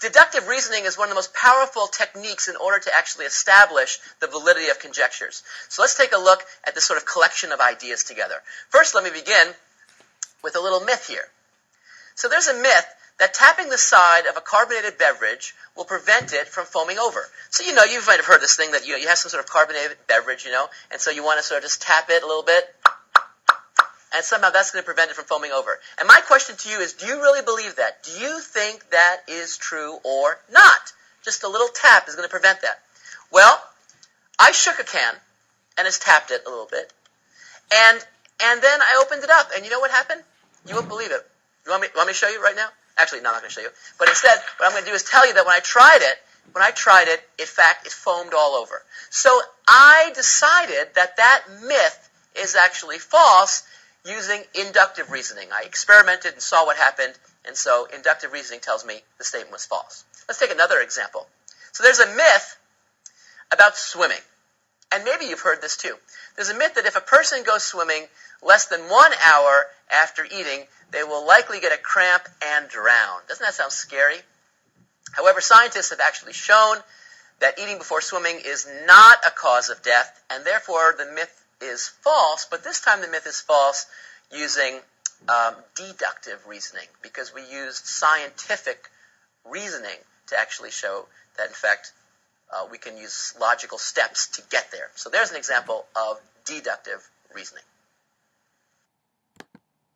Deductive reasoning is one of the most powerful techniques in order to actually establish the validity of conjectures. So let's take a look at this sort of collection of ideas together. First, let me begin with a little myth here. So there's a myth that tapping the side of a carbonated beverage will prevent it from foaming over. So, you might have heard this thing that, you have some sort of carbonated beverage, and so you want to sort of just tap it a little bit, and somehow that's going to prevent it from foaming over. And my question to you is, do you really believe that? Do you think that is true or not? Just a little tap is going to prevent that. Well, I shook a can and just tapped it a little bit, and then I opened it up, and you know what happened? You won't believe it. You want me to show you right now? Actually, no, I'm not going to show you. But instead, what I'm going to do is tell you that when I tried it, in fact, it foamed all over. So I decided that myth is actually false using inductive reasoning. I experimented and saw what happened, and so inductive reasoning tells me the statement was false. Let's take another example. So there's a myth about swimming, and maybe you've heard this too. There's a myth that if a person goes swimming less than 1 hour after eating, they will likely get a cramp and drown. Doesn't that sound scary? However, scientists have actually shown that eating before swimming is not a cause of death, and therefore the myth is false, but this time the myth is false using deductive reasoning, because we used scientific reasoning to actually show that, in fact, we can use logical steps to get there. So there's an example of deductive reasoning.